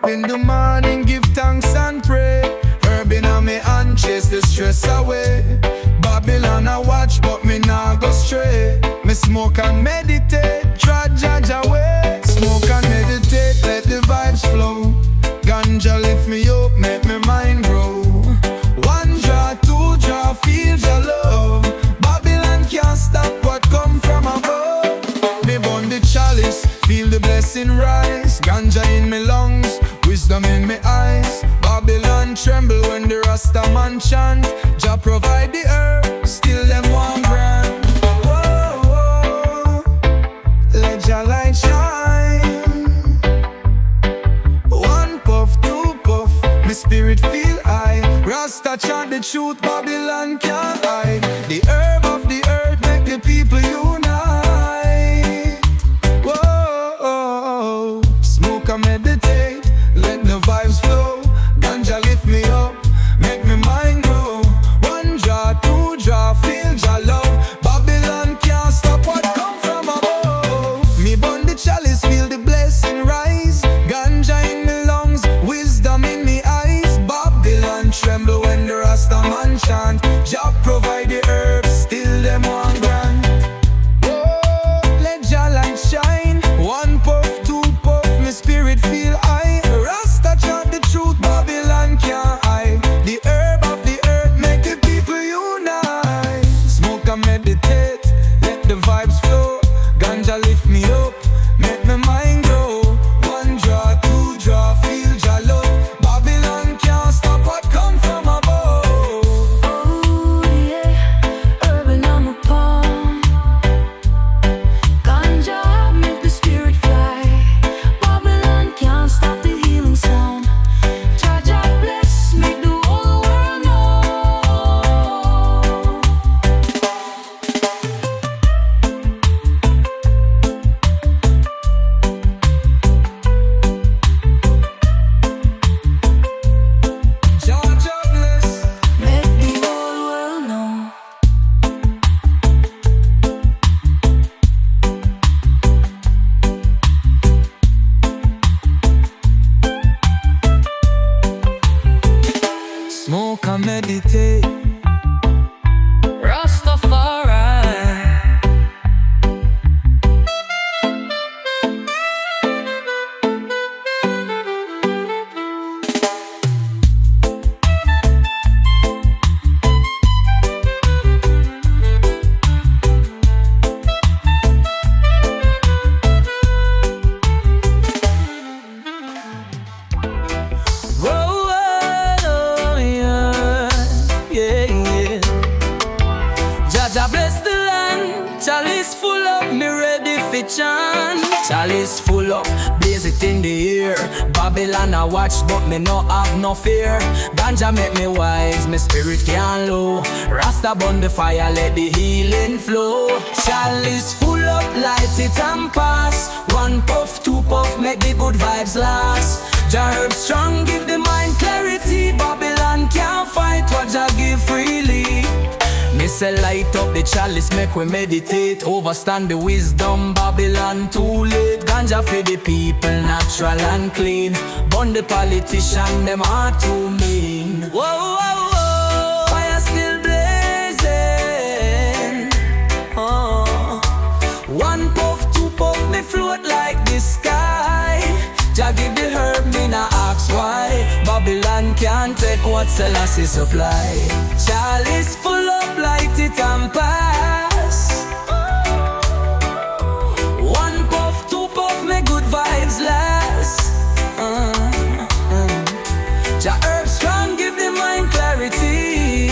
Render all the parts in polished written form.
up in the morning, give thanks and pray. Herb inna me hand, chase the stress away. Babylon I watch, but me nah go stray. Me smoke and meditate, draw Ganja away. Smoke and meditate, let the vibes flow. Ganja lift me up, make me mind grow. One draw, two draw, feel your love. Babylon can't stop what come from above. Me burn the chalice, feel the blessing rise. Ganja in me lungs, wisdom in me eyes. Babylon tremble when the Rasta man chant. Jah provide the herb, still them one brand. Whoa, whoa, let Jah light shine. One puff, two puff, me spirit feel high. Rasta chant the truth, Babylon can't hide. The herb of the earth make the people unite. Whoa, smoke and meditate, let the vibes flow. Ganja lift me up, make me mind grow. One draw, two draw, feel your love. Babylon can't stop what come from above. Me burn the chalice, feel the blessing rise. Ganja in me lungs, wisdom in me eyes. Babylon tremble when the Rasta man chant. Jah provide the herbs, still them one grand. Whoa, let Jah light shine. One puff, two puff, me spirit feel high. Rasta chant the truth, Babylon can't hide. The herb of the earth make the people unite. Smoke and meditate, let the vibes flow. Ganja lift me up, make my mind grow. One draw, two draw, feel your love. Babylon can't stop what come from above. Oh yeah, urban on my palm. Ganja make the spirit fly. Babylon can't stop the healing sound. Jah Jah bless, make the whole world know. Jah Jah bless. Make the whole world know. Smoke and meditate. Rastafari. Whoa, whoa, yeah, yeah, yeah. Jah Jah bless the land. Chalice full up, me ready for chant. Chalice full up, blaze it in the air. Babylon I watch, but me no have no fear. Ganja make me wise, me spirit can low. Rasta burn the fire, let the healing flow. Chalice full up, light it and pass. One puff, two puff, make the good vibes last. Jah herb strong, give the mind clarity. Babylon can't fight what Jah give freely. Me say light up the chalice, make we meditate. Overstand the wisdom, Babylon too late. Ganja for the people, natural and clean. Burn the politician, them are too mean. Whoa, whoa, whoa, fire still blazing. Oh. One puff, two puff, me float like the sky. Jah give the herb, me nah ask why. Babylon can't take what Selassie supply. Chalice full up, light it and pass. One puff, two puff, make good vibes last. Jah herb strong, give the mind clarity.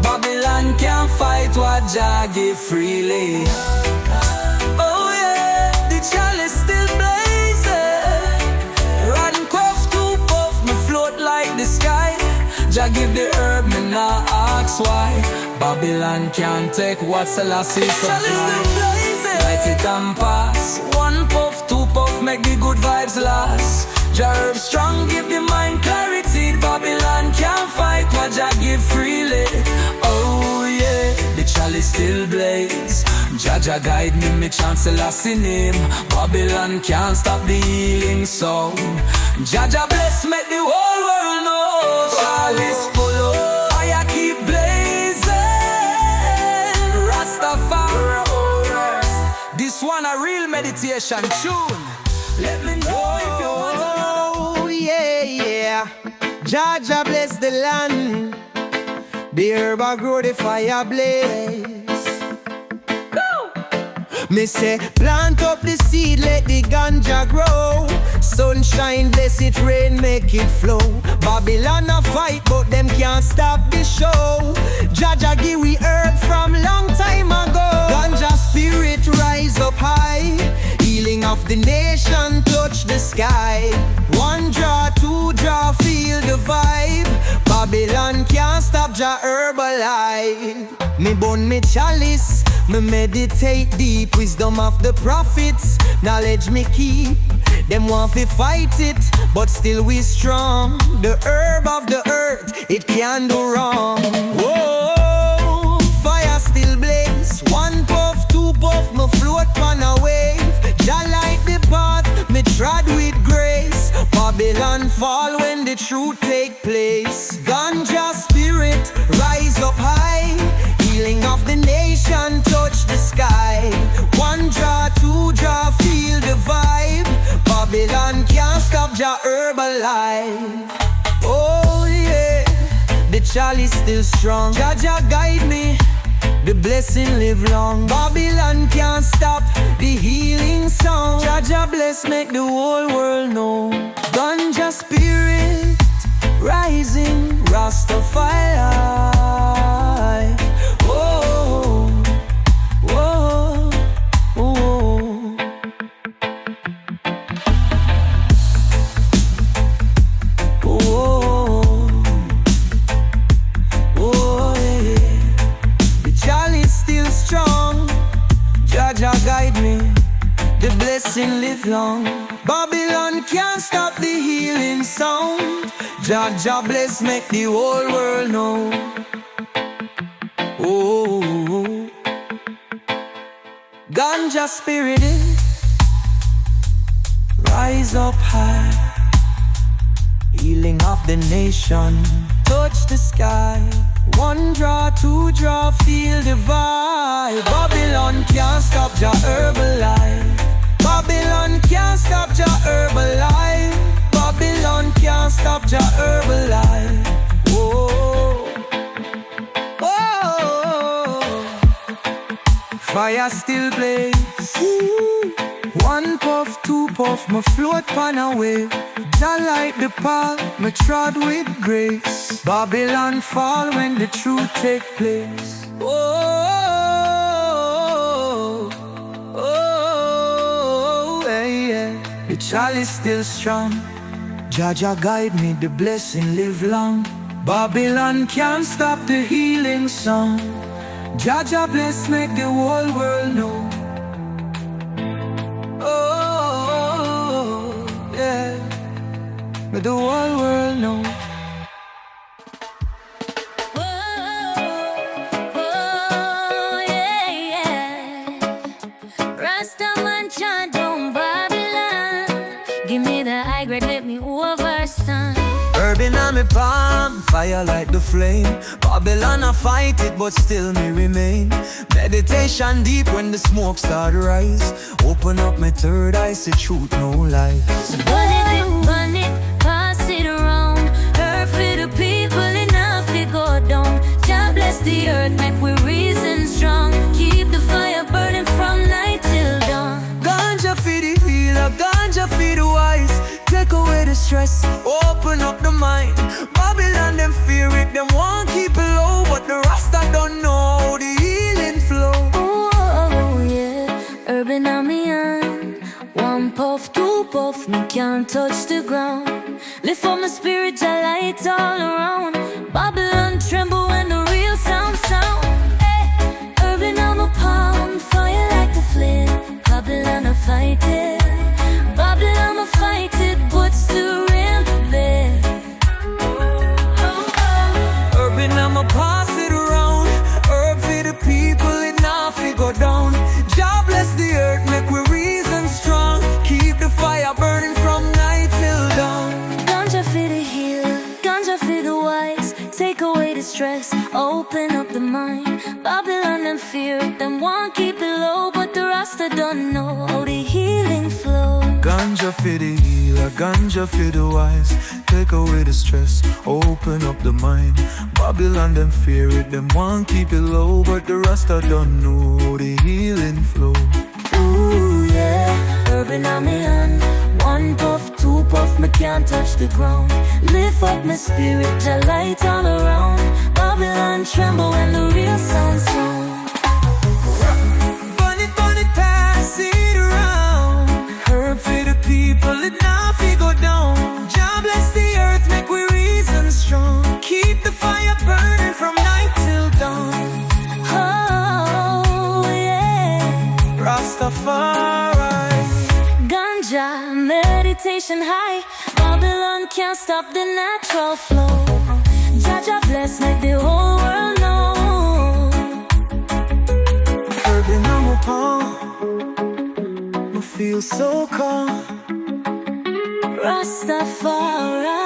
Babylon can't fight what Jah give freely. Oh yeah, the chalice still blazing. Riding puff, two puff, me float like the sky. Jah give the herb, me nah ask why. Babylon can't take what Selassie supply. Light it and pass. One puff, two puff, make the good vibes last. Jah herb strong, give the mind clarity. Babylon can't fight what Jah give freely. Oh yeah, the chalice still blaze. Jah Jaja guide me, me chancellor in him. Babylon can't stop the healing sound. Jaja bless, make the whole world know. Chalice full of fire, keep blazing. Rastafari. This one a real meditation tune. Let me know if you want to know. Oh yeah, yeah. Jaja bless the land. The herb a grow, the fire blaze. Me say, plant up the seed, let the ganja grow. Sunshine, bless it, rain, make it flow. Babylon a fight, but them can't stop the show. Jaja give we herb from long time ago. Ganja spirit rise up high. Healing of the nation, touch the sky. One draw, two draw, feel the vibe. Babylon can't stop Jah herb alive. Me bun me chalice, me meditate deep. Wisdom of the prophets, knowledge me keep. Them want to fight it, but still we strong. The herb of the earth, it can't do wrong. Whoa, fire still blaze. One puff, two puff, me float on a wave. Jah light the path, me trod with grace. Babylon fall when the truth take place. Ganja spirit rise up high. Healing of the nation, touch the sky. One draw, two draw, feel the vibe. Babylon can't stop Jah herb alive. Oh yeah, the chalice still strong. Jaja guide me, the blessing live long. Babylon can't stop the healing sound. Jaja bless, make the whole world know. Ganja spirit rising, Rastafari. Whoa, whoa, whoa. Whoa, whoa, yeah. The chalice still strong. Jaja guide me, the blessing live long. Babylon can't stop the healing sound. Jaja bless, make the whole world know. Oh, Ganja spirit is rise up high. Healing of the nation, touch the sky. One draw, two draw, feel the vibe. Babylon can't stop Jah herb alive. Babylon can't stop Jah herb alive. Babylon can't stop Jah herb alive. Whoa, oh, fire still blaze. One puff, two puff, me float on a wave. Jah light the path, me trod with grace. Babylon fall when the truth take place. Oh, oh, yeah, yeah. The chalice still strong. Jaja guide me, the blessing live long. Babylon can't stop the healing song. Jaja bless, make the whole world know. Oh, yeah, make the whole world know. Urban on me palm, fire like the flame. Babylon I fight it, but still me remain. Meditation deep when the smoke start rise. Open up my third eye, see truth, no lies. So burn it, pass it around. Earth for the people, enough to go down. Jah bless the earth, make we reason strong. Keep the fire burning from night till dawn. Ganja for the healer, ganja for the wise. Take away the stress, open up the mind. Babylon them fear it, them want keep it low. But the Rasta don't know how the healing flow. Oh yeah, urban on me on. One puff, two puff, me can't touch the ground. Lift up my spirit, Jah light all around. Babylon tremble when the real sound. Hey, urban on my palm, fire like the flame. Babylon I fight it, Babylon I fight it, but still in the bed. Urban I'ma pass it around. Herb for the people, enough to go down. stress, open up the mind. Babylon and fear, them want keep it low, but the Rasta don't know how the healing flow. Ganja for the healer, ganja for the wise. Take away the stress, open up the mind. Babylon them fear it, them want keep it low, but the Rasta don't know how the healing flow. Ooh yeah, urban on me hand. One puff, two puff, me can't touch the ground. Lift up my spirit, the light all around. Babylon tremble when the real sound's strong. Burn it, pass it around. Herb for the people, it now fi go down. Jah bless the earth, make we reason strong. Keep the fire burning from night till dawn. Oh yeah, Rastafari. Ganja, meditation high. Babylon can't stop the natural flow. Jah bless, make the whole world know. Herb in my palm, I feel so calm. Rastafari.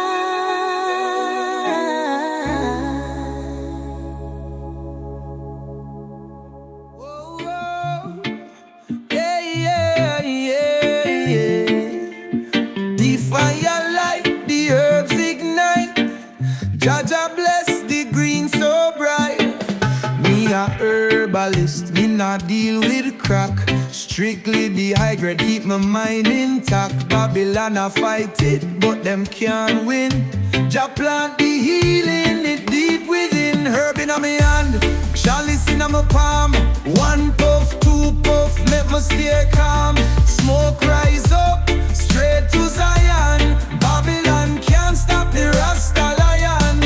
Fire light, the herbs ignite. Jaja bless the green so bright. Me a herbalist, me not deal with crack. Strictly the high grade, keep my mind intact. Babylon a fight it, but them can't win. Jah plant the healing, it deep within. Herb in my hand, chalice in my palm. One puff, two puff, make me stay calm. Smoke rise up, straight to Zion. Babylon can't stop the Rasta lion.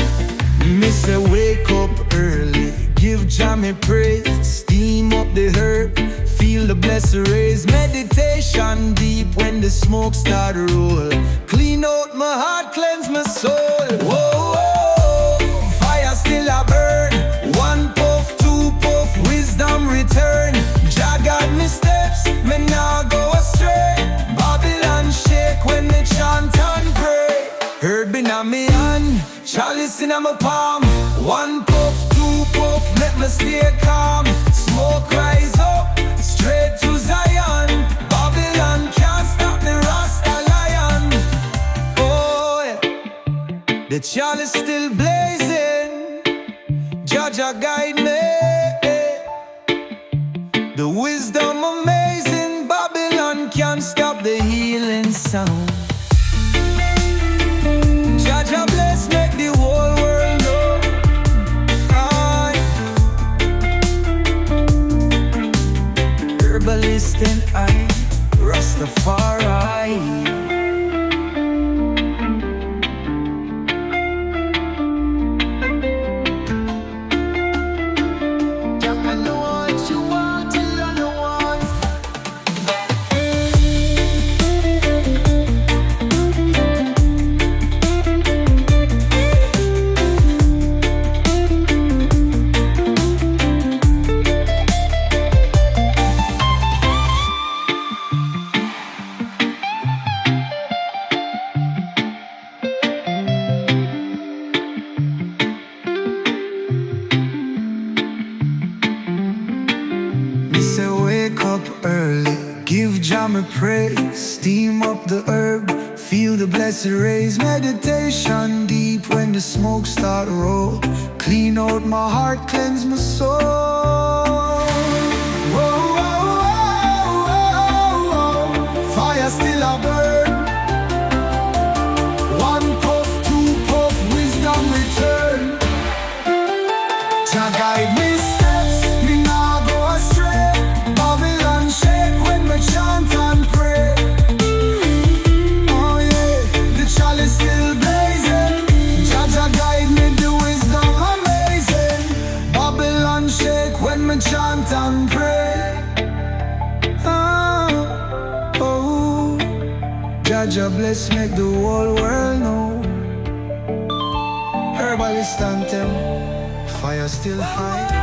Me say wake up early, give Jah me praise. Steam up the herb, feel the blessed rays. Meditation deep when the smoke start roll. Clean out my heart, cleanse my soul. Whoa, whoa, fire still a burn. One puff, two puff, wisdom return. Jah guide me steps, me nah go astray. Babylon shake when me chant and pray. Herb in me hand, chalice in my palm. One puff, two puff, let me stay calm. Smoke rise up, straight to Zion. Babylon can't stop the Rasta lion. Oh yeah, the chalice still blazing. Jah guide me. The wisdom amazing. Babylon can't stop the healing sound. Jah bless, make the whole world know. Aye. Herbalist and I, Rastafari. Say wake up early, give Jah me praise. Steam up the herb, feel the blessed rays. Meditation deep when the smoke start roll. Clean out my heart, cleanse my soul. Whoa, whoa, whoa, whoa. Fire still a burn. One puff, two puff, wisdom return. Jah guide me steps, me nah go astray. Babylon shake when me chant and pray. Oh yeah, the chalice still blazing. Jah guide me, the wisdom amazing. Babylon shake when me chant and pray. Oh, oh. Jah bless, make the whole world know. Herbalist anthem, fire still high.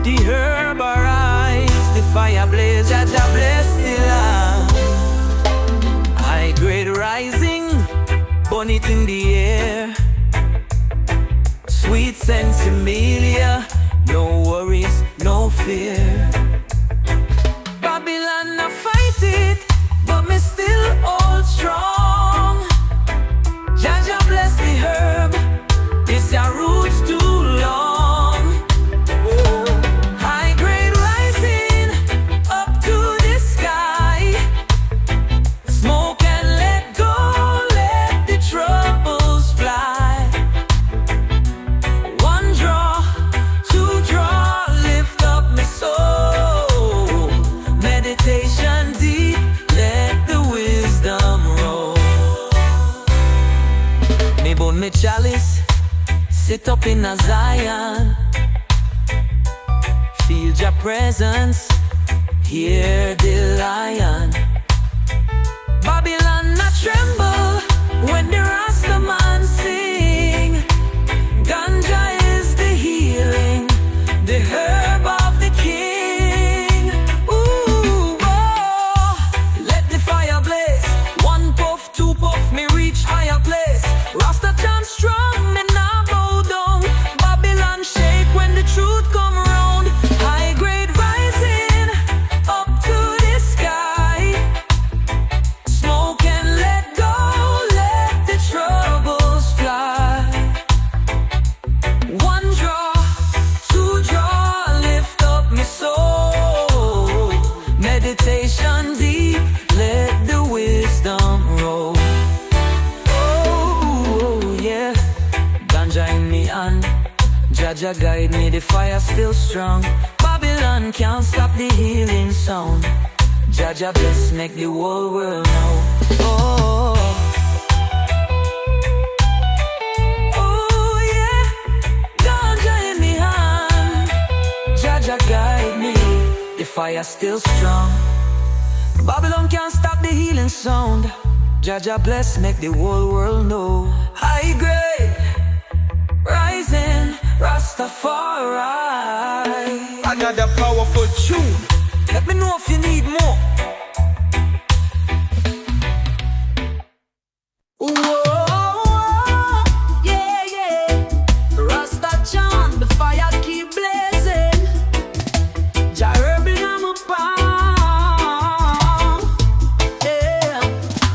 The herb arise, the fire blaze, Jah bless the land. High grade rising, bunny it in the air. Sweet Sensimilia, no worries, no fear. Babylon, I fight it, but me still hold strong. Ganja bless the herb, this your roots too long. High grade rising up to the sky. Smoke and let go, let the troubles fly. One draw, two draw, lift up my soul. Meditation deep, let the wisdom roll. Me bone me chalice, sit up in a Zion. Feel your presence, hear the lion. Babylon not tremble when the Rasta man sing. Ganja is the healing, the herb of the king. Ooh, oh, let the fire blaze. One puff, two puff, me reach higher place. Rasta chant strong, me nah bow down. Babylon shake when the truth come round. High grade rising up to the sky. Smoke and let go, let the troubles fly. One draw, two draw, lift up my soul. Meditation deep, let the wisdom roll. Oh, yeah. Ganja in me hand, Jaja guide me, the fire still strong. Babylon can't stop the healing sound. Jaja bless, make the whole world know. Oh, oh yeah, Ganja in me hand, Jaja guide me, the fire still strong. Babylon can't stop the healing sound. Jaja bless, make the whole world know. High grade, rising, Rastafari. Another powerful tune. Let me know if you need more. Whoa, yeah, yeah. Rasta chant, the fire keep blazing. Jah herb in my palm. Yeah.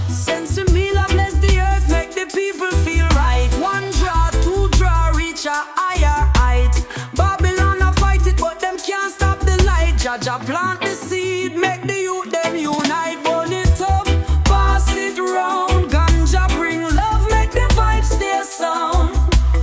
Sensimilla bless the earth, make the people feel right. One draw, two draw, reach a higher height. Babylon a fight it, but them can't stop the light. Jaja plant the seed, make the youth them unite. Burn it up, pass it round. Ganja bring love, make the vibes stay sound.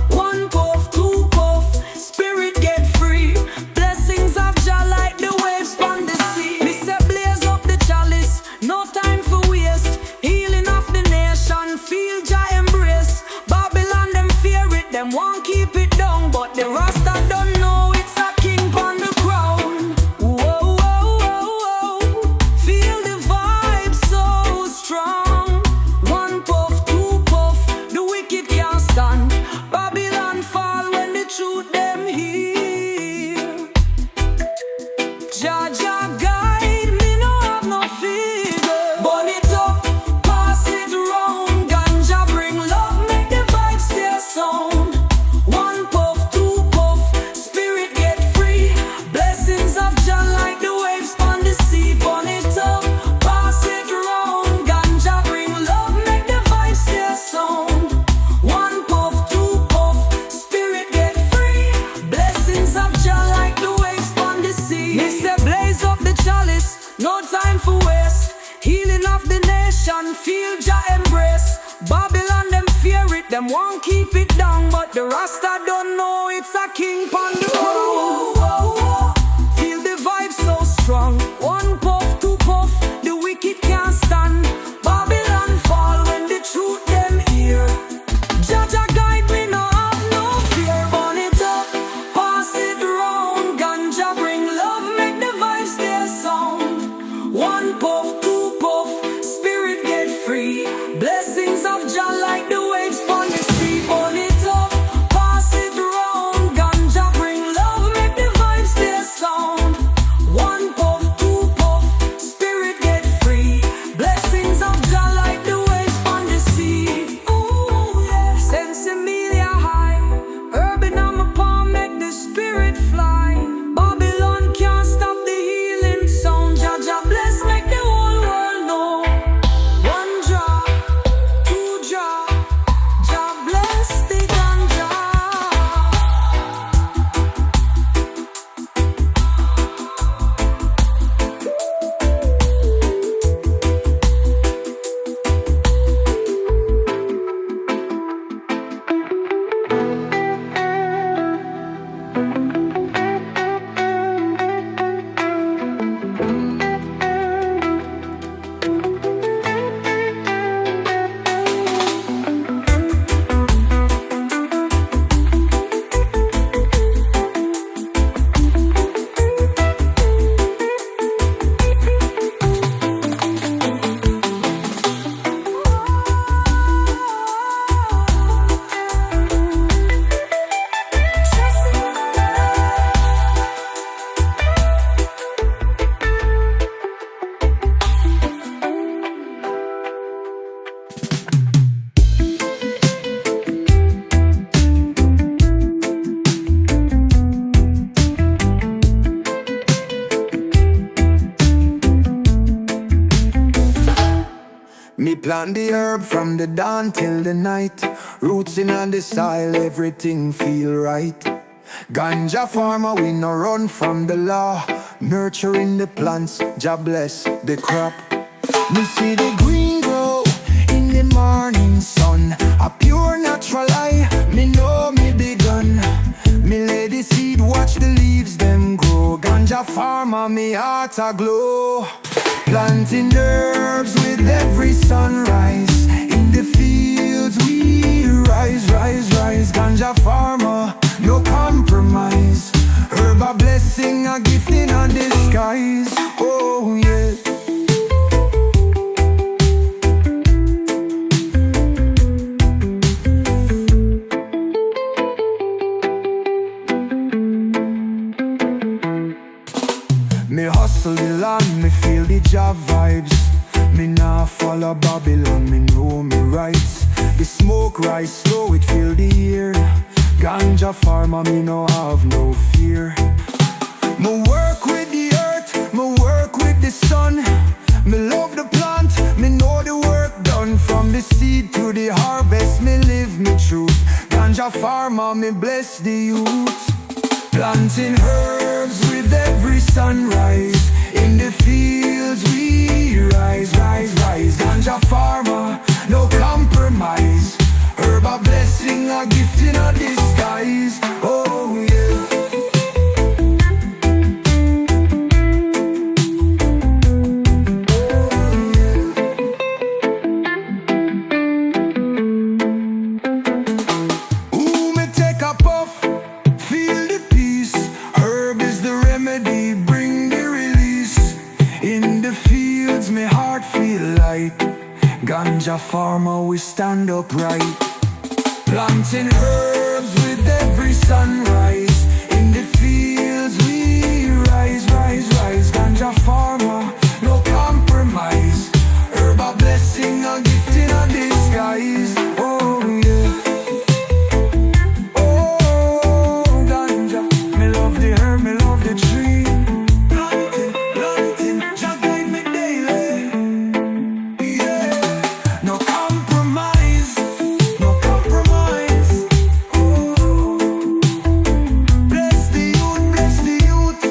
One puff, two puff, spirit get free. Blessings of Jah like the waves on the sea. Me say blaze up the chalice, no time for waste. Healing of the nation, feel Jah embrace. Babylon them fear it, them won't keep it down, but the Rasta don't know it's a king on the crown. Whoa, whoa, whoa, whoa. Feel the vibe so strong. One puff, two puff, the wicked can't stand. Babylon fall when the truth them hear. Jaja guide me, no have no fear. Burn it up, pass it round. Ganja bring love, make the vibes stay sound. One puff, two puff, spirit get free. Blessings of Jah like the waves on the sea. Burn it up, pass it round. Ganja bring love, make the vibes stay sound. One puff, two puff, spirit get free. Blessings of Jah like the waves on the sea. Me say blaze up the chalice, no time for waste. Healing of the nation, feel Jah embrace. Babylon them fear it, them won't keep it down, but the Rasta don't know it's a king pon the crown. Feel the vibe so strong. One puff, two puff, the wicked can't stand. Babylon fall when the truth them hear. Jaja guide me, no have no fear. Burn it up, pass it round. Ganja bring love, make the vibe stay sound. One puff, two puff, spirit get free. Blessings of Jah like the waves on the sea. Burn it up, pass it round. Ganja bring love, make the vibe stay sound. One puff, Me plant the herb from the dawn till the night. Roots in on the soil, everything feel right. Ganja farmer, we no run from the law. Nurturing the plants, Jah bless the crop. Me see the green grow in the morning sun. A pure natural eye, me know me begun. Me lay the seed, watch the leaves them grow. Ganja farmer, me heart a glow. Planting herbs with every sunrise. In the fields we rise, rise, rise. Ganja farmer, no compromise. Herb a blessing, a gift in a disguise. Oh yeah. Me hustle the land, me feel the Jah vibes. Me nah follow Babylon, me know me rights. The smoke rise slow, it fill the air. Ganja farmer, me no have no fear. Me work with the earth, me work with the sun. Me love the plant, me know the work done. From the seed to the harvest, me live me truth. Ganja farmer, me bless the youth. Planting herbs with every sunrise. In the fields we rise, rise, rise. Ganja farmer, no compromise. Herb a blessing, a gift in a disguise. Oh yeah. Ooh, me take a puff, feel the peace. Herb is the remedy, bring the release. In the fields, me heart feel light. Ganja farmer, we stand upright. Planting herbs with every sunrise. In the fields we rise, rise, rise. Ganja farmer, no compromise. Herb a blessing, a gift in a disguise. Oh yeah. Oh ganja, me love the herb, me love the tree. Planting, planting, Jah guide me daily. Yeah, no compromise, no compromise. Oh, bless the youth, bless the youth.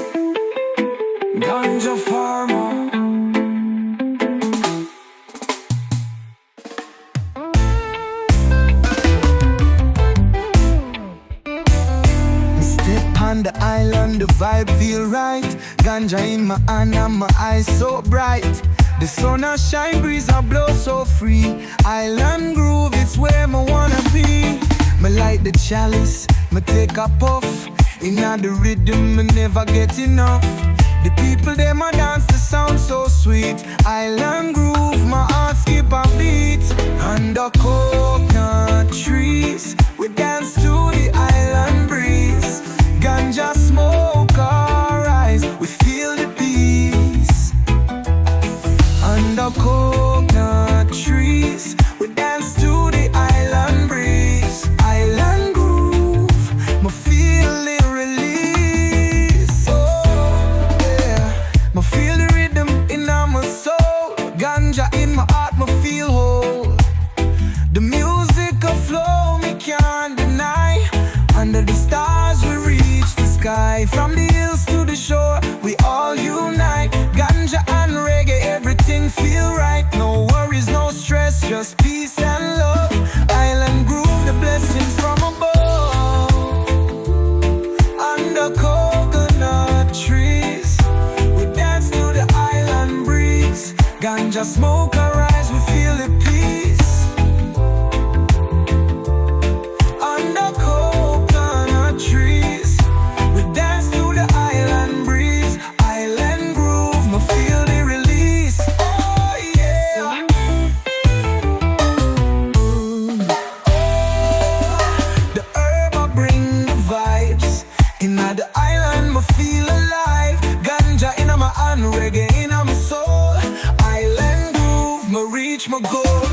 Ganja farmer. Me step on the island, the vibe feel right. Ganja in my hand and my eyes so bright. The sun a shine, breeze a blow so free. Island groove, it's where me wanna be. Me light the chalice, me take a puff. Inna the rhythm, me never get enough. The people them a dance, the sound so sweet. Island groove, my heart skip a beat. Under coconut trees, we dance to the island breeze. Ganja smoke our eyes, we feel the peace. Under coconut trees, we dance to the island breeze. Island groove, me feel the release. Oh yeah, me feel the rhythm in my soul. Ganja in my heart, me feel whole. The music a flow, me can't deny. Under the stars we reach the sky. From the hills to the shore, we all unite. Ganja and reggae, everything feel right. No worries, no stress, just peace and love. Island groove, the blessings from above. Under coconut trees, we dance to the island breeze. Ganja smoke arise, we feel the peace. Under coconut trees, we dance to the island breeze. Island groove, me feel the release. Oh yeah. The herb I bring the vibes. Inna the island, me feel alive. Ganja inna my hand, reggae inna my soul. Island groove, me reach my goal.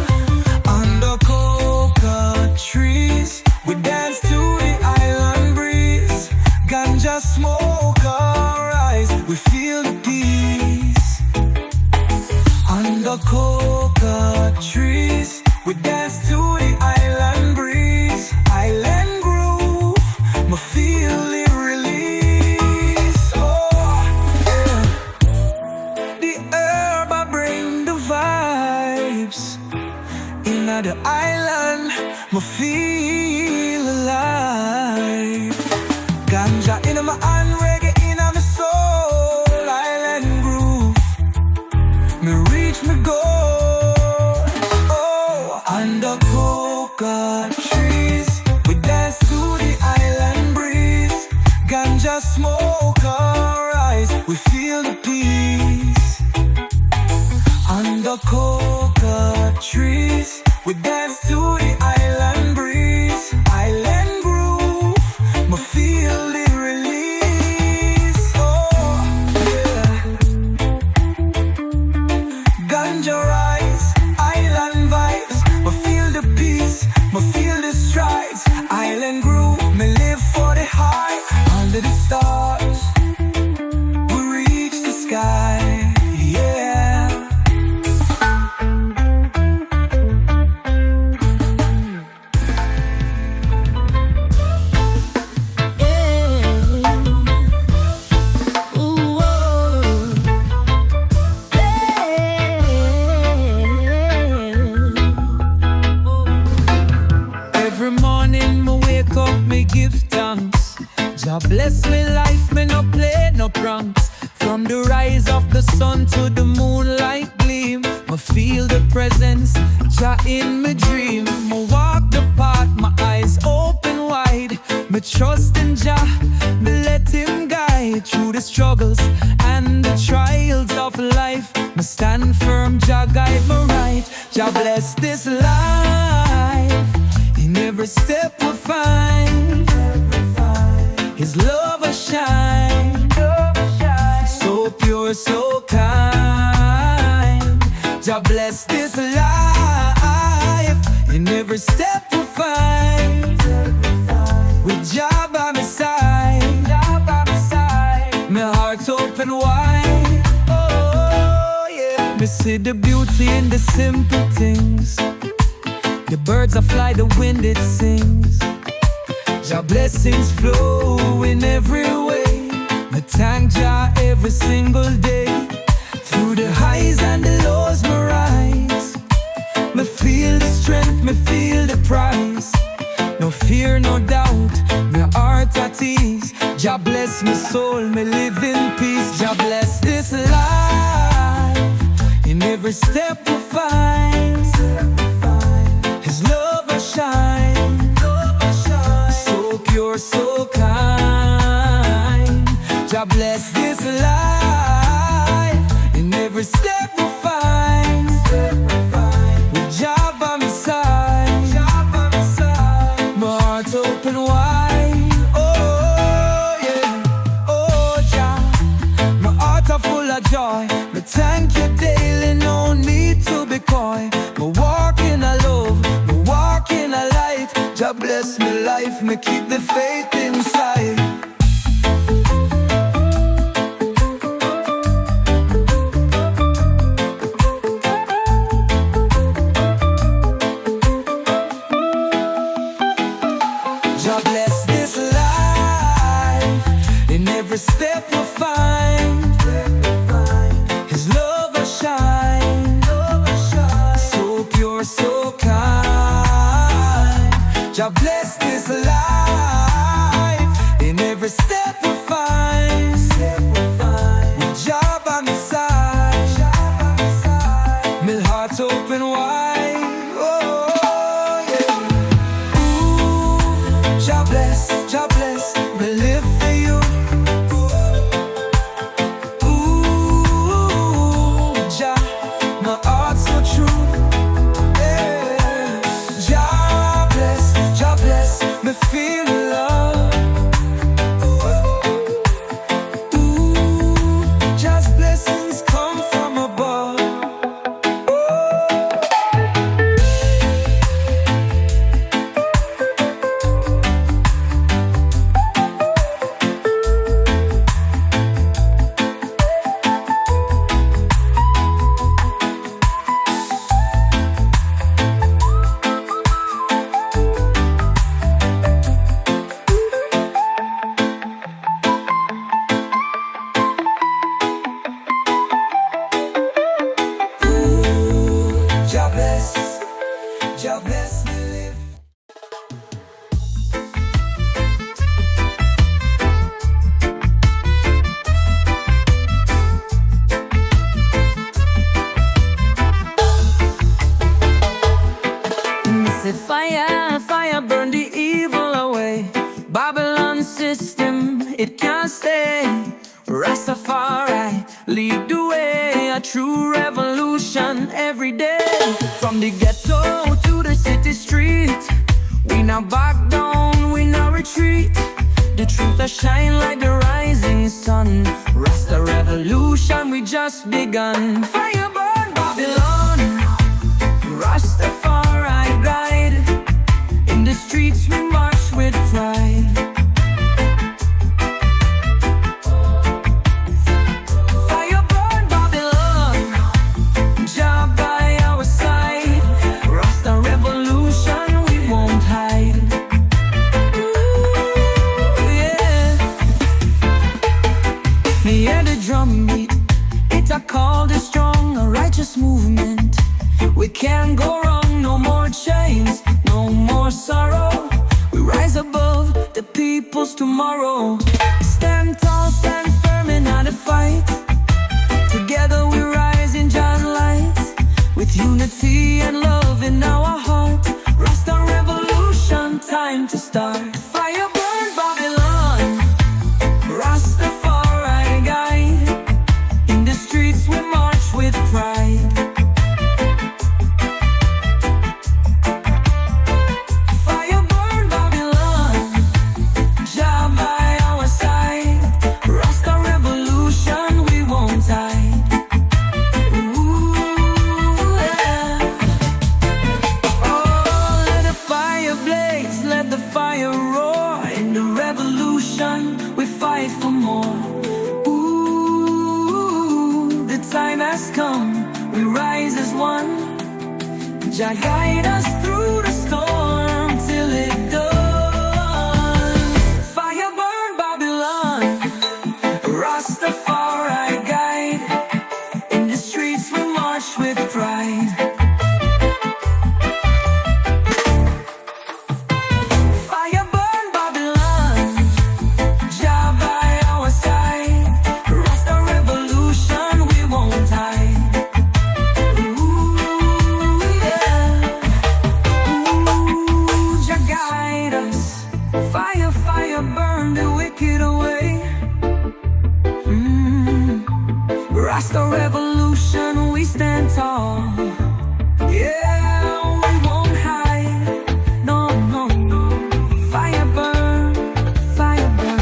Under coconut trees, we dance to the island breeze. Ganja smoke our eyes, we feel the peace. Under coconut trees. We dance to the island breeze, island groove. Me feel it release. Oh, yeah. The herb I bring the vibes. Inna the island, me feel alive. Ganja inna my hand, reggae inna my soul. Island groove, me reach me goal. Oh, under coconut trees, we dance to the island breeze. Ganja smoke our eyes, we feel the peace. Under coconut trees, we dance to the island breeze, island groove. Me feel the release. Oh, yeah. Ganja rise, island vibes. Me feel the peace, me feel the strides. Island groove, me live for the high. Under the stars, we reach the sky. Yeah. Every morning me wake up, me give thanks. Jah bless me life, me no play no pranks. From the rise of the sun to the moonlight gleam, me feel the presence, Jah in me dream. Me walk the path, my eyes open wide. Me trust in Jah, me let Him guide through the struggles and the trials of life. Me stand firm, Jah guide me right. Jah bless this life. In every step we find His love will shine, so pure, so kind. Jah bless this life. In every step we find, with Jah by my side, my heart open wide. Oh yeah, me see the beauty in the simple things. The birds that fly, the wind it sings. Jah blessings flow in every way. Me thank Jah every single day. Through the highs and the lows, me rise. Me feel the strength, me feel the prize. No fear, no doubt, my heart at ease. Jah bless my soul, me live in peace. Jah bless this life. In every step we find, His love will shine, so pure, so kind. Jah bless this life. In every step we find, with Jah by my side, my heart open wide. Oh yeah, oh Jah, my heart are full of joy. Me thank you daily, no need to be coy. Me walk in a love, me walk in a light. Jah bless me life, me keep the faith inside. Jah bless this life. In every step we find, His love will shine, so pure, so kind. Jah bless this life. In every step we find, with Jah by my side, my heart open wide. Oh yeah. Ooh, Jah bless, me live for you. Ooh, Jah, my heart so true. Yeah. Jah bless, me feel love. Ooh, Jah's blessings come from above. Ooh. it can't stay. Rastafari, lead the way, a true revolution every day. From the ghetto to the city street, we not back down, we not retreat. The truth that shine like the rising sun. Rasta revolution, we just begun. Fire burn Babylon, Rastafari guide. In the streets we march with pride. Fire burn Babylon, Jah by our side. Rasta revolution, we won't hide. Me hear the drum beat, it a call the strong, a righteous movement. We can't go wrong, no more chains, no more sorrow. We rise above the people's tomorrow. Stand tall, stand firm in the fight. Together we rise in Jah's light. With unity and love in our heart. Rasta revolution, time to start. Fire burn Babylon, Rastafari guide. In the streets we march with pride. Fire burn Babylon, Jah by our side. Rasta revolution, we won't hide. Ooh, yeah. Oh, let the fire blaze, let the fire roar. In the revolution, we fight for more. Ooh, the time has come, we rise as one. Jah guide us through the storm till it done. Fire burn Babylon, Rastafari guide. In the streets we march with pride. Fire burn Babylon, Jah by our side. Rasta revolution, we won't hide. Ooh, yeah. Ooh, Jah guide us. Fire, fire, burn the wicked away. Rasta revolution, we stand tall. Yeah, we won't hide. No, no, no. Fire burn, fire burn.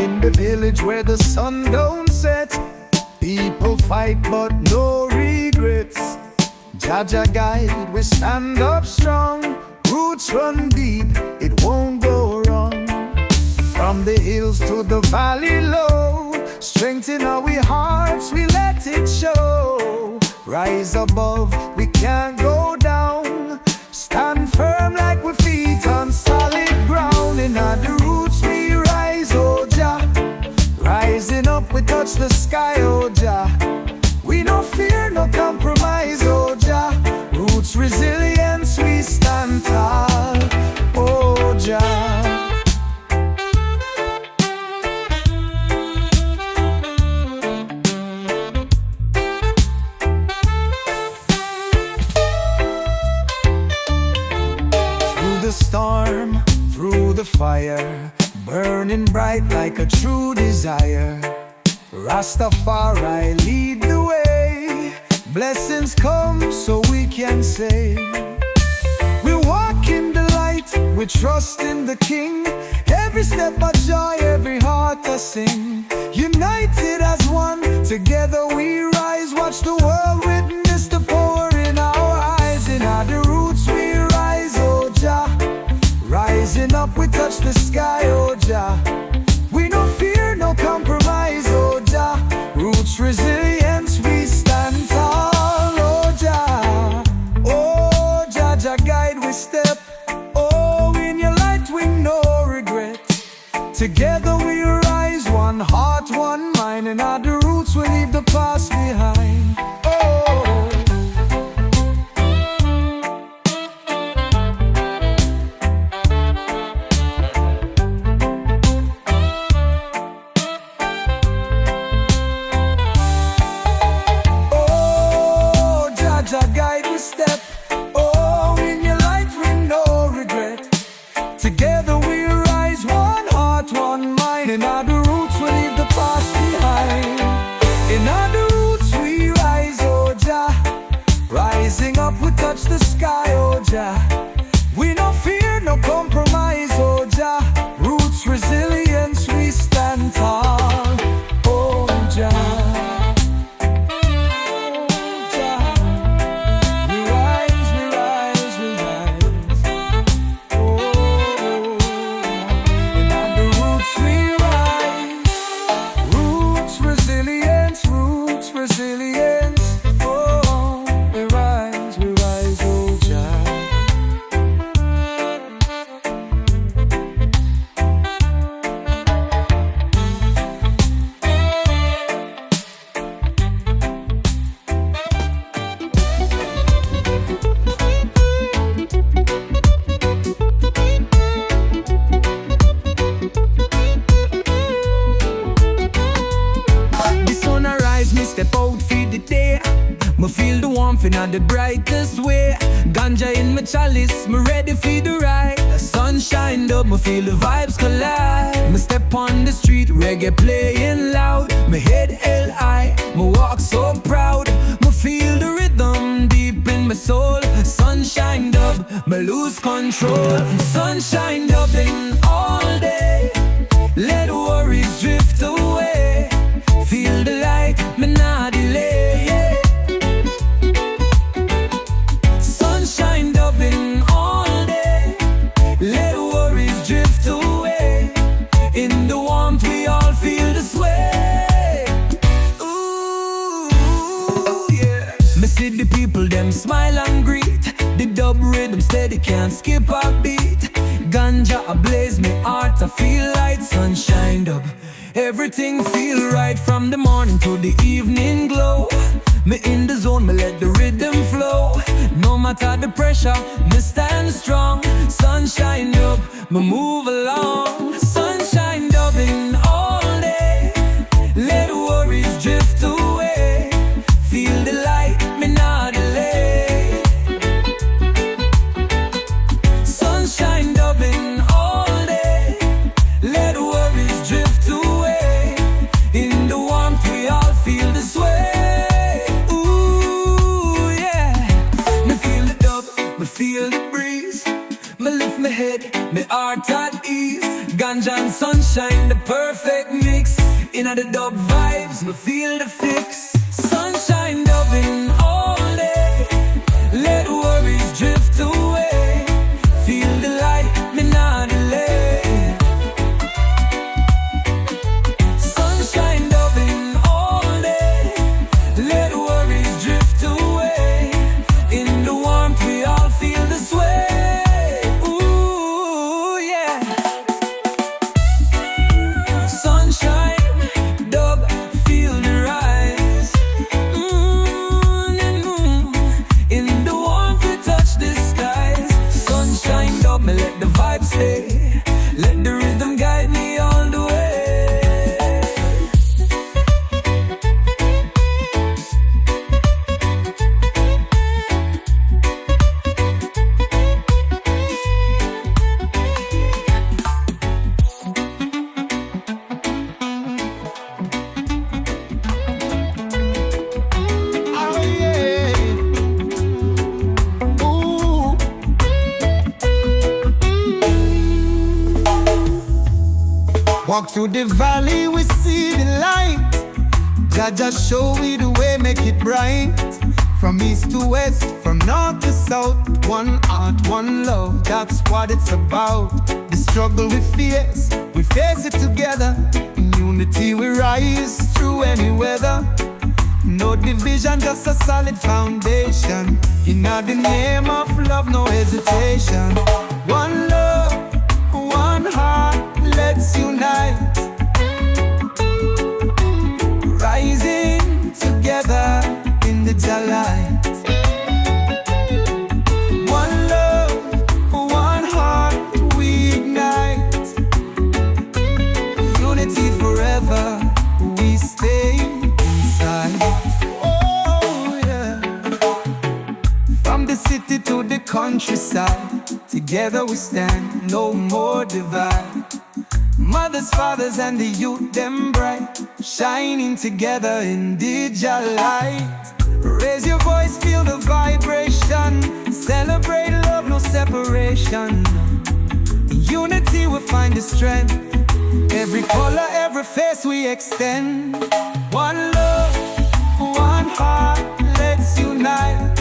In the village where the sun don't set, people fight but no regrets. Jaja guide, we stand up strong. Roots run deep, it won't go wrong. From the hills to the valley low, strength in our hearts, we let it show. Rise above, we can't go down. Stand firm like we feet on solid ground. In the roots we rise, oh Jah. Rising up, we touch the sky, oh Jah. We no fear, no compromise, oh Jah. Roots resilience, we stand tall, oh Jah. Through the storm, through the fire, burning bright like a true desire. Rastafari lead the way. Blessings come so we can say we walk in the light, we trust in the King. Every step a joy, every heart a sing. United as one, together we rise. Watch the world witness the power in our eyes. In the roots we rise, oh Jah. Rising up, we touch the sky, oh Jah. We no fear, no compromise, oh Jah. Roots resilience, we stand tall, oh Jah. Oh Jah, Jah guide we step. Oh, in your light we know Together we rise, one heart, one mind, and at the roots we leave the past behind. Oh, oh, Jaja guide we step. Oh, in your light with no regret. Together we rise, one heart, one mind. In our roots we leave the past behind. In our roots we rise, oh Jah. Rising up we touch the sky, oh Jah. We no fear, no compromise, oh Jah. Roots, resilience, we stand tall, oh Jah. Step out for the day. Me feel the warmth in the brightest way. Ganja in my chalice, me ready for the ride. The sun shined up, me feel the vibes collide. Me step on the street, reggae playing loud. Me head held high, me walk so proud. Me feel the rhythm deep in my soul. Sun shined up, me lose control. Sun shined up in all day. Let worries drift away. Feel the light, me not delay, yeah. Sun shined up in all day. Let worries drift away. In the warmth we all feel the sway. Ooh, yeah. Me see the people, them smile and greet. The dub rhythm steady, can't skip a beat. Ganja ablaze, me heart I feel light. Sun shined up, everything feel right from the morning to the evening glow. Me in the zone, me let the rhythm flow. No matter the pressure, me stand strong. Sunshine up, me move along. Sunshine up in all day. Let worries drift away. Feel the light, me not delay. Sunshine up in all day. Let worries drift away. In the warmth we all feel the sway. Ooh, yeah. Me feel the dub, me feel the breeze. Me lift my head, me heart at ease. Ganja and sunshine, the perfect mix. In the dub vibes, me feel the fix. Sunshine dub in all day. Let worries drift away. Feel the light, me not delay. Sunshine dub in all day. Let worries drift away. In the warmth we all feel the sway. Ooh, yeah. Sunshine dub, feel the rise. In the warmth we touch the skies. Sunshine dub, me let the vibe stay. Let the rhythm guide me all the way. Oh yeah. Ooh. Walk through the valley, we see the light. Jaja show we the way, make it bright. From east to west, from north to south. One heart, one love, that's what it's about. The struggle we face it together. In unity we rise through any weather. No division, just a solid foundation. In the name of love, no hesitation. One love, one heart, let's let's unite. Rising together in the daylight. One love, one heart, we ignite. Unity forever, we stay inside. Oh yeah. From the city to the countryside, together we stand, no more divide. Mothers, fathers, and the youth, them bright, shining together in digital light. Raise your voice, feel the vibration. Celebrate love, no separation. In unity we find the strength. Every color, every face we extend. One love, one heart, let's unite.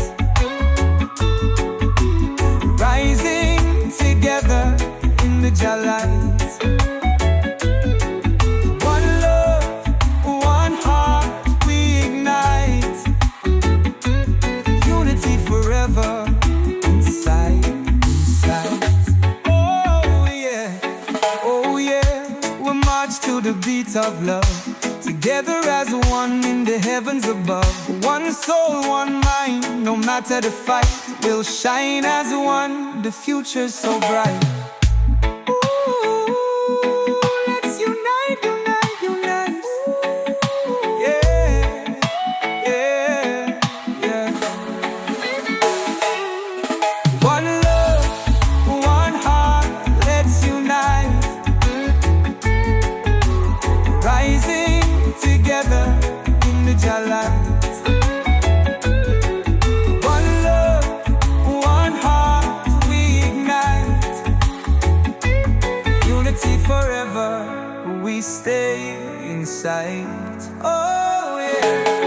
Rising together in the daylight. To the beat of love, together as one in the heavens above. One soul, one mind, no matter the fight, we'll shine as one, the future's so bright. Ooh, let's unite, unite, unite. Yeah, yeah, yeah. One love, one heart, let's unite. Rising together in the daylight. One love, one heart, we ignite. Unity forever, we stay in sight. Oh yeah.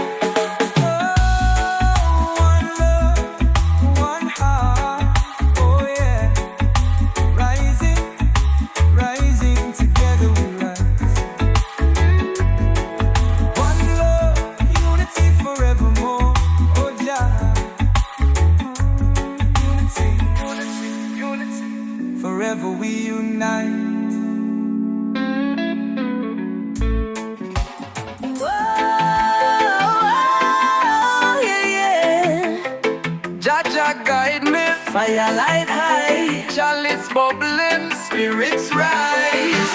Forever we unite. Whoa, yeah, yeah. Jaja guide me, firelight high, chalice bubbling, spirits rise.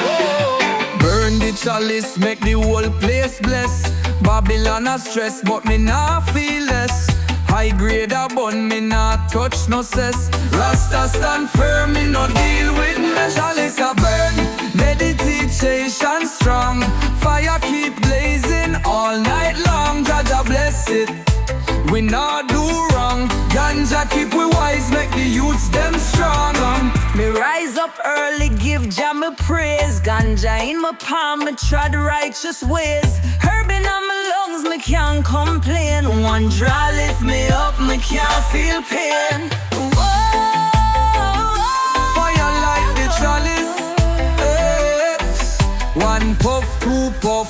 Whoa. Burn the chalice, make the whole place bless. Babylon a stress, but me nah feel less. High grade a bun, me not touch no cess. Rasta stand firm, me no deal with mess. Chalice a burn, meditation strong. Fire keep blazing all night long. Jaja bless it, we not do wrong. Ganja keep we wise, make the youths them strong. Me rise up early, give Jah me praise. Ganja in my palm, me trod righteous ways. Herb in my lungs, me can't complain. One draw lift me up, me can't feel pain. Fire like the chalice, one puff, two puff,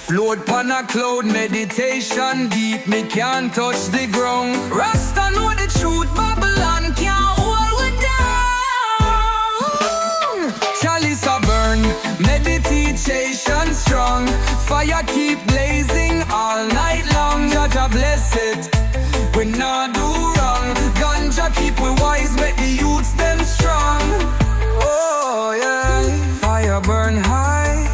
float pan a cloud. Meditation deep, me can't touch the ground. Rasta know the truth, Babylon can't hold we down. Chalice a burn, meditation strong. Fire keep blazing all night long. Jaja bless it, we not do wrong. Ganja keep we wise, make the youths them strong. Oh yeah, fire burn high,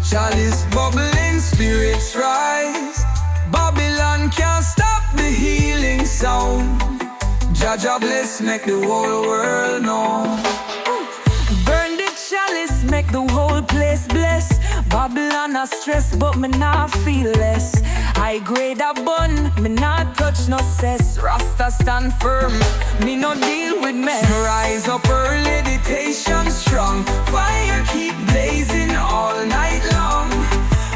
chalice bubbling, spirits rise. Babylon can't stop the healing sound. Jaja bless, make the whole world know. Burn the chalice, make the whole place bless. Babylon a stress, but me not feel less. High grade a bun, me not touch no cess. Rasta stand firm, me no deal with mess. Rise up early, meditation strong. Fire keep blazing all night long.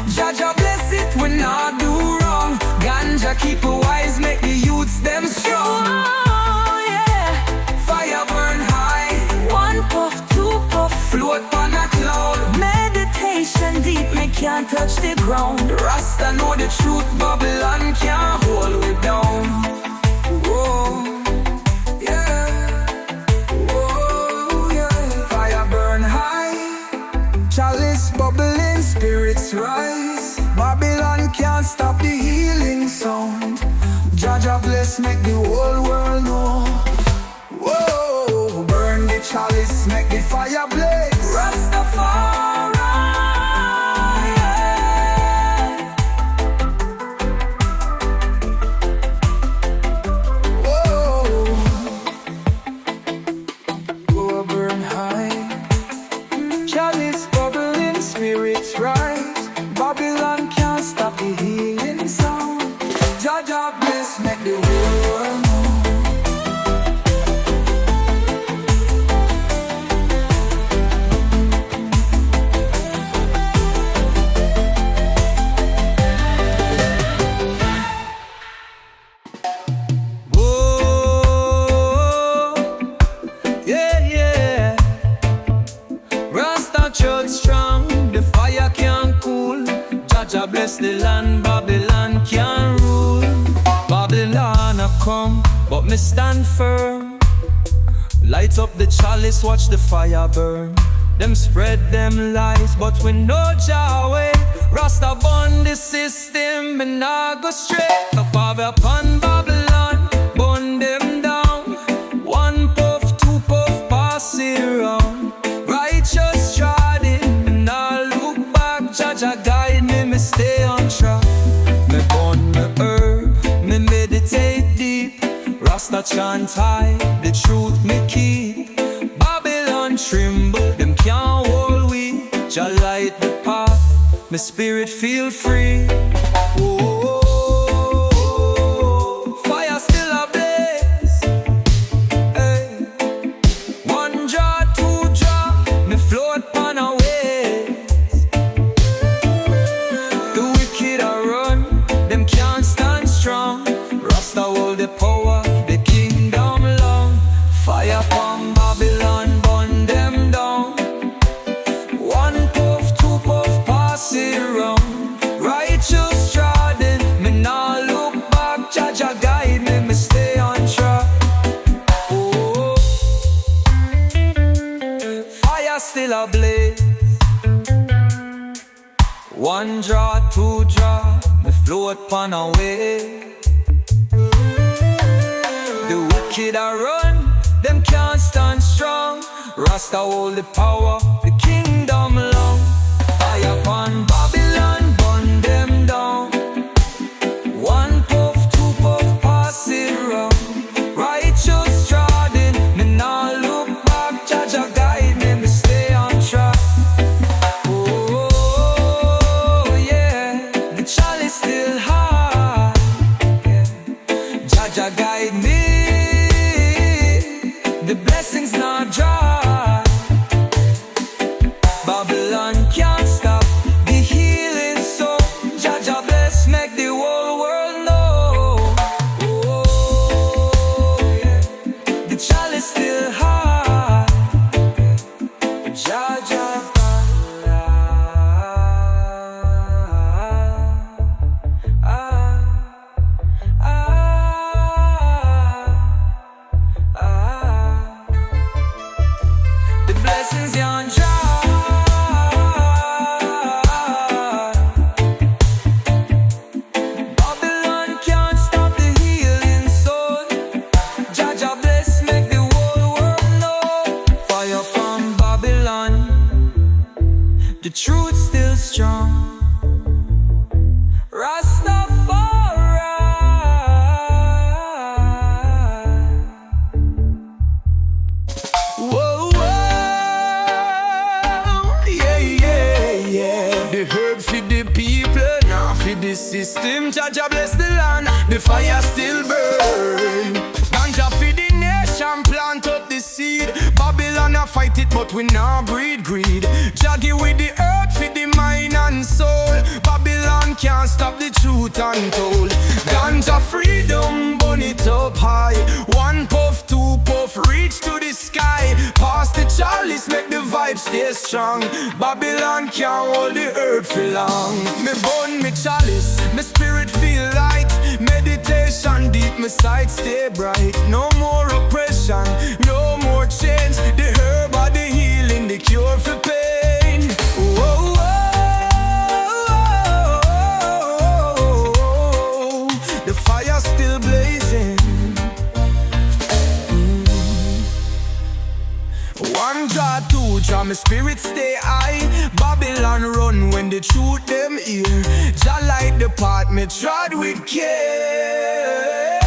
Jaja bless it, we not do wrong. Ganja keep it wise, make the youths them strong. Oh yeah, Fire burn high, one puff, two puff, float on a cloud. meditation deep, me can't touch the ground. Rasta know the truth, Babylon can't hold we down. Whoa, yeah. Whoa, yeah. Fire burn high, come, but me stand firm. Light up the chalice, watch the fire burn. Them spread them lies, but we know Jah way. Rasta bun the system, me nah go straight. Up upon Babylon, burn them down. One puff, two puff, pass it around. Righteous trodden, me nah look back. Jah guide me, me stay on track. Me burn me herb, me meditate deep. Rasta chant high, the truth me keep. Babylon tremble, them can't hold we. Jah light the path, my spirit feel free. Whoa, fire still ablaze. Hey. One draw, two draw, me float pan away. The wicked are run, them can't stand strong. Rasta hold the power, the kingdom long. Fire from Babylon, burn them down. One puff, two puff, pass it around. Righteous trodden, me nah look back. Jah guide me, me stay on track. Oh, fire still ablaze. One draw, two draw, me float pan away. The wicked are run, them can't stand strong. Rasta hold the power, the kingdom long. Fire upon Babylon, burn them down. One puff, two puff, pass it round. Righteous trodden, me nah look back. Jah guide me, me stay on track. Oh yeah, the chalice still high. Yeah. Jah guide me, the blessings not dry. Babylon can't stop the healing soul. Jah bless, make the whole world know. Oh, yeah. The chalice still high. Jah the blessings on dry. Babylon can't stop the healing soul. Jah bless, make the whole world know. Fire from Babylon, the truth still strong. Rastafari. Whoa, yeah, yeah, yeah. The herb feed the people, now feed the system. Jah bless the land, the fire still burn. Ganja feed the nation, plant up the seed. Babylon a fight it, but we not breed greed. Jah give with the earth, feed the mind and soul. Babylon can't stop the truth untold. Ganja freedom, burn it up high. One puff, two puff, reach to the sky. Pass the chalice, make the vibe stay strong. Babylon can't hold the earth for long. Me burn me chalice, me spirit feel light. Meditation deep, my sight stay bright. No more oppression, no more chains. The herb of the healing, the cure for pain. Whoa, whoa, the fire still blazing. One draw, two draw, my spirit stay high. Babylon run when the truth them hear. Jah light the path, me trod with care.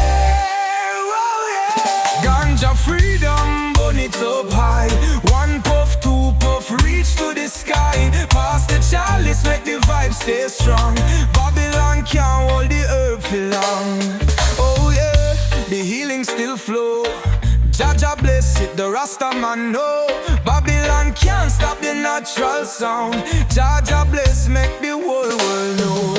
Oh, yeah. Ganja freedom, burn it up high. One puff, two puff, reach to the sky. Pass the chalice, make the vibe stay strong. Babylon can't hold the earth for long. Oh yeah, the healing still flow. Jah bless it, the Rasta man know. Babylon can't stop the natural sound. Jah bless, make the whole world know.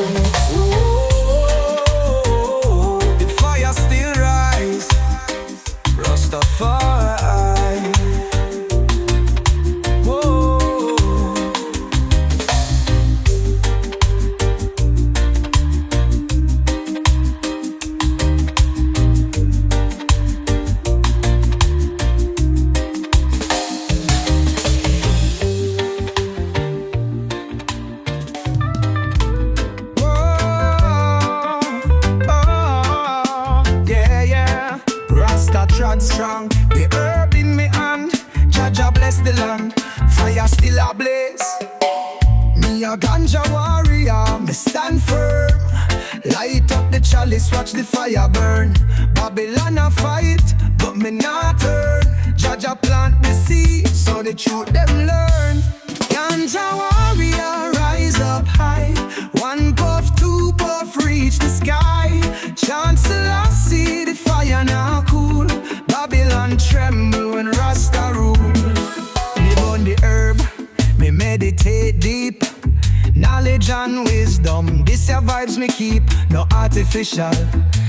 Oh, the fire still rise. Rastafari. Whoa. God strong. The herb in me hand, Jaja bless the land. Fire still ablaze. Me a ganja warrior, me stand firm. Light up the chalice, watch the fire burn. Babylon a fight, but me not turn. Jaja plant the seed, so the truth them learn. Ganja warrior, rise up high. One puff, two puff, reach the sky. Chancellor, see the fire now cool. Babylon tremble when Rasta rule. Live on the herb, me meditate deep. Knowledge and wisdom, this your vibes me keep. No artificial,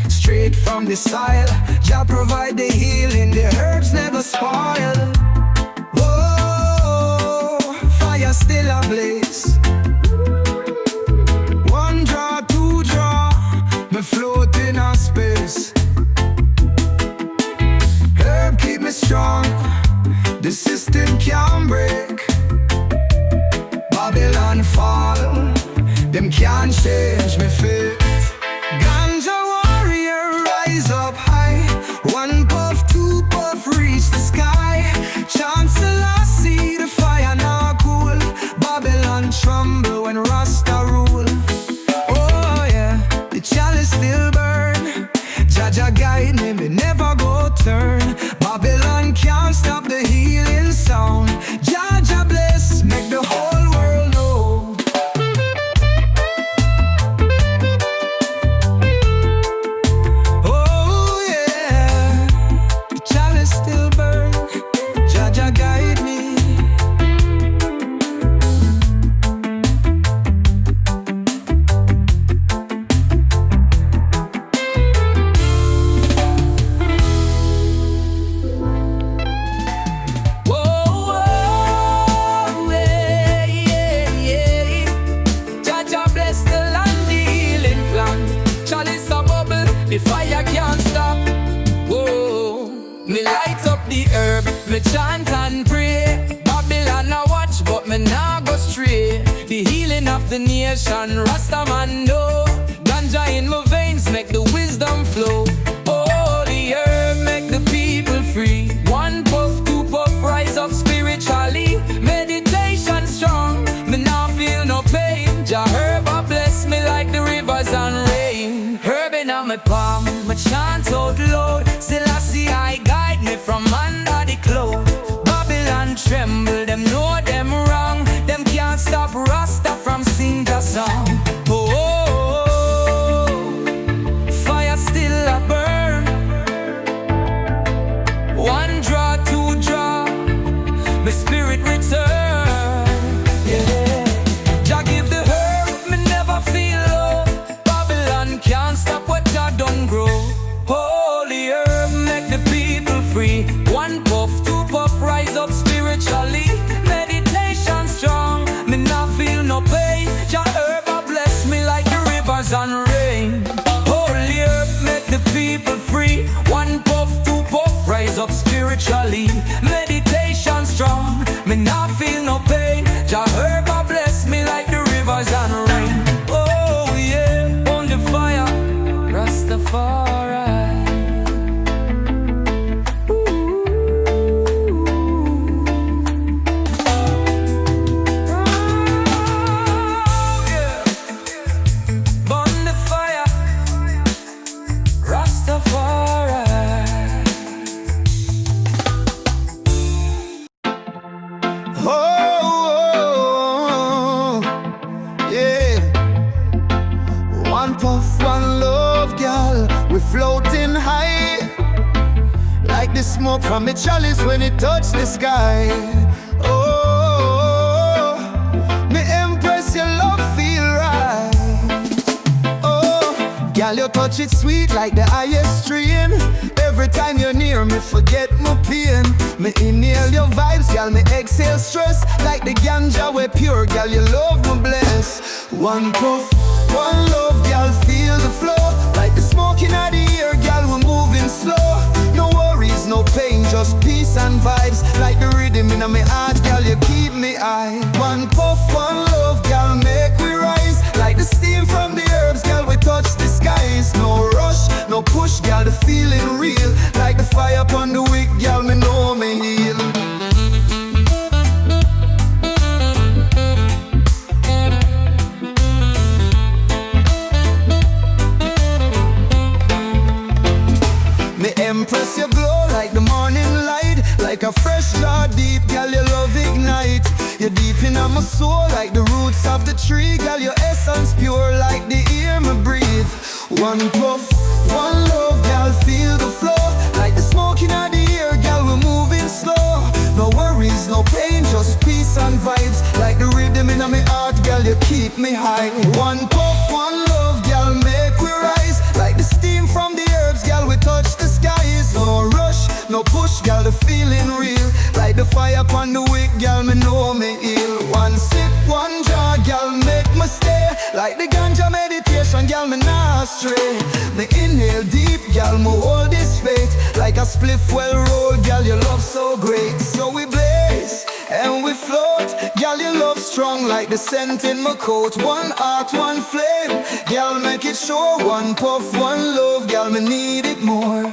straight from the soil. Jah provide the healing, the herbs never spoil. Whoa, fire still ablaze. One draw, two draw, me float in a space. Herb keep me strong, the system can't break. Babylon fall, them can't change me fate. Ganja warrior, rise up high. One puff, two puff, reach the sky. Chancellor, see the fire now cool. Babylon tremble when Rasta rule. Oh yeah, the chalice still burn. Jaja guide me, me never go turn. Babylon can't stop the healing sound. Jaja bless, make the whole world know. Oh yeah, the chalice still burn. Jaja guide me. The fire can't stop. Whoa, me light up the herb, me chant and pray. Babylon a watch, but me nah go stray. The healing of the nation, Rasta man know. Ganja in my veins make the wisdom flow. Oh, the herb make the people free. One puff, two puff, rise up spiritually. Meditation strong, me nah feel no pain. Jah herb a bless me like the rivers and rain. Herb in my palm, my chant out loud. Still I see I guide me from under the cloud. Babylon tremble, them know them wrong. Them can't stop Rasta from sing the song. Oh, oh, oh, fire still a burn. One draw, two draw, my spirit return. Yeah, Jah give the herb, me never feel low. Babylon can't stop what Jah done grow. Holy herb make the people free. One puff, two puff, rise up spiritually. Meditation strong, me not feel no pain. Jah herb a bless me like the rivers and rain. Holy herb make the people free. One puff, two puff, rise up spiritually. Meditation strong, me not feel no pain. Jah herb a bless me like the rivers and rain. Oh yeah, on the fire, Rastafari. Oh, yeah. One puff, one love, girl. We floating high, like the smoke from the chalice when it touch the sky. Oh, me empress, your love feel right. Oh, girl, your touch it sweet like the highest strain. Every time you're near me, forget my pain. Me inhale your vibes, girl, me exhale stress. Like the ganja, we pure, girl, you love me bless. One puff, one love, girl, feel the flow. Like the smoke in the air, girl, we're moving slow. No worries, no pain, just peace and vibes. Like the rhythm in my heart, girl, you keep me high. One puff, one love, girl, make we rise. Like the steam from the herbs, girl, we touch the skies. No rush, no push, girl, the feeling real. Like the fire upon the like a fresh jar deep, girl, your love ignite. You're deep in my soul like the roots of the tree, girl, your essence pure like the air me breathe. One puff, one love, girl, feel the flow like the smoke in the air, girl, we're moving slow. No worries, no pain, just peace and vibes. Like the rhythm in my heart, girl, you keep me high. One puff, one love, girl, make we rise. Like the steam from the herbs, girl, we touch the skies. No rush, no push, girl, the feeling real. Like the fire upon the wick, girl, me know me ill. One sip, one jar, girl, make me stay. Like the ganja meditation, girl, me not stray. Me inhale deep, girl, me hold this faith. Like a spliff well rolled, girl, your love so great. So we blaze and we float, girl, your love strong like the scent in my coat. One heart, one flame, girl, make it sure. One puff, one love, girl, me need it more.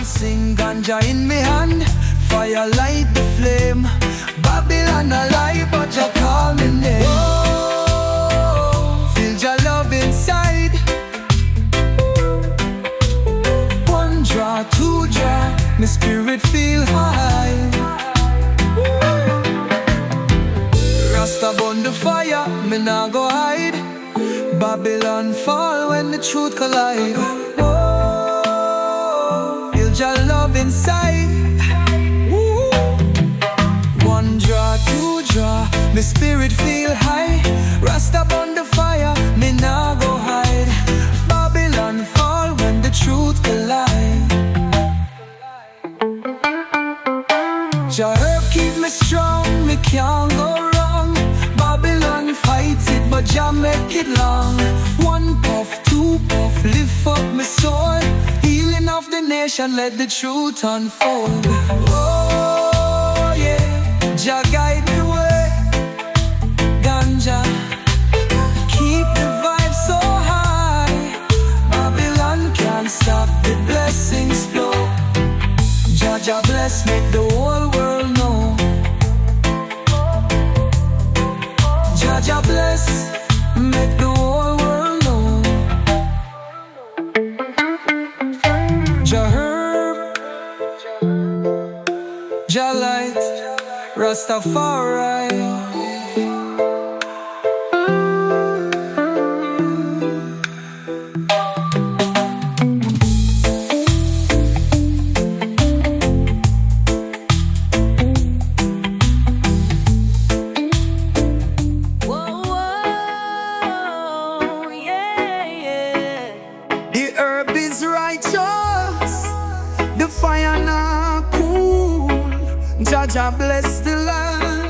Sing ganja in me hand, fire light the flame. Babylon alive, but you call me name. Oh, feel your love inside. One draw, two draw, my spirit feel high. Rasta burn the fire, me nah go hide. Babylon fall when the truth collide. Your love inside. Woo. One draw, two draw, my spirit feel high. Rasta on the fire, me nah go hide. Babylon fall when the truth collide. Jah herb keep me strong, me can't go wrong. Babylon fight it, but Jah make it long. One puff, two puff, lift up my soul. Healing of the nation, let the truth unfold. Oh yeah, Jah guide the way. Ganja, keep the vibe so high. Babylon can't stop the blessings flow. Jah Jah bless, make the whole world know. Jah Jah bless, make the whole world know. Jah herb, Jah light, Rastafari. Jah bless the land,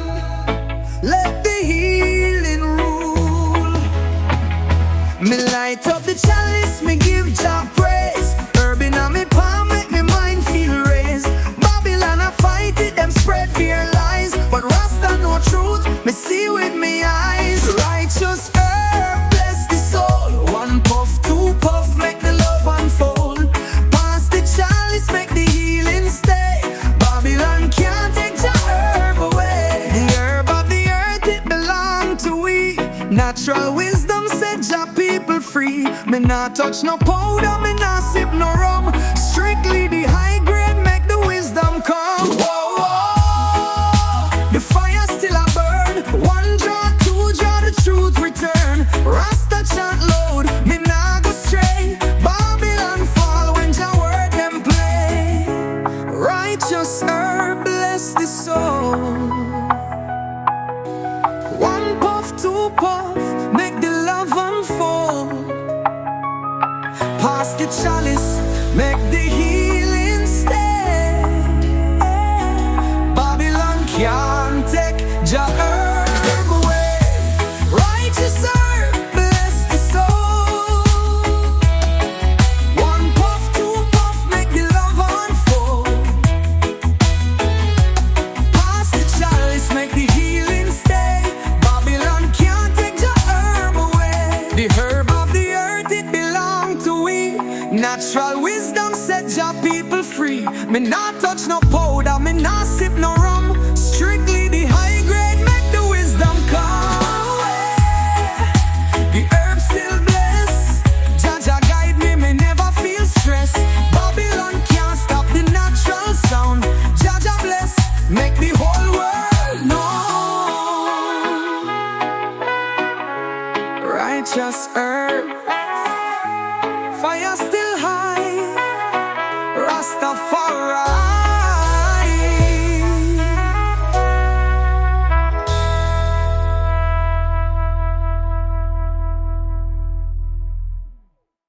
let the healing rule. Me light up the chalice, me give Jah praise. Herb inna me palm, make me mind feel raised. Babylon a fight it, them spread fear lies. But Rasta know truth, me see with me eyes. Righteous herb, bless the soul. One puff, two puff, make the love unfold. Pass the chalice, make the healing stay. Babylon can't take herb away. The herb of the earth, it belong to we. Natural wisdom set Jah people free. Me not touch no powder, me not sip no rum. Strictly the high grade, make the wisdom come. Whoa, whoa. The fire still a burn. One draw, two draw, the truth return. Rasta chant loud, me not go stray. Babylon fall when Jah word them play. Righteous herb, bless the soul. One puff, two puff, make the love unfold. Pass the chalice, make the healing stay. Babylon can't take Jah herb away. Righteous herb, bless the soul. One puff, two puff, make the love unfold. Pass the chalice, make the healing stay. Babylon can't take Jah herb away. The herb of the earth, it belong to we. Natural wisdom set Jah people free. Me not touch no powder, me not sip no rum. Strictly the high just herb.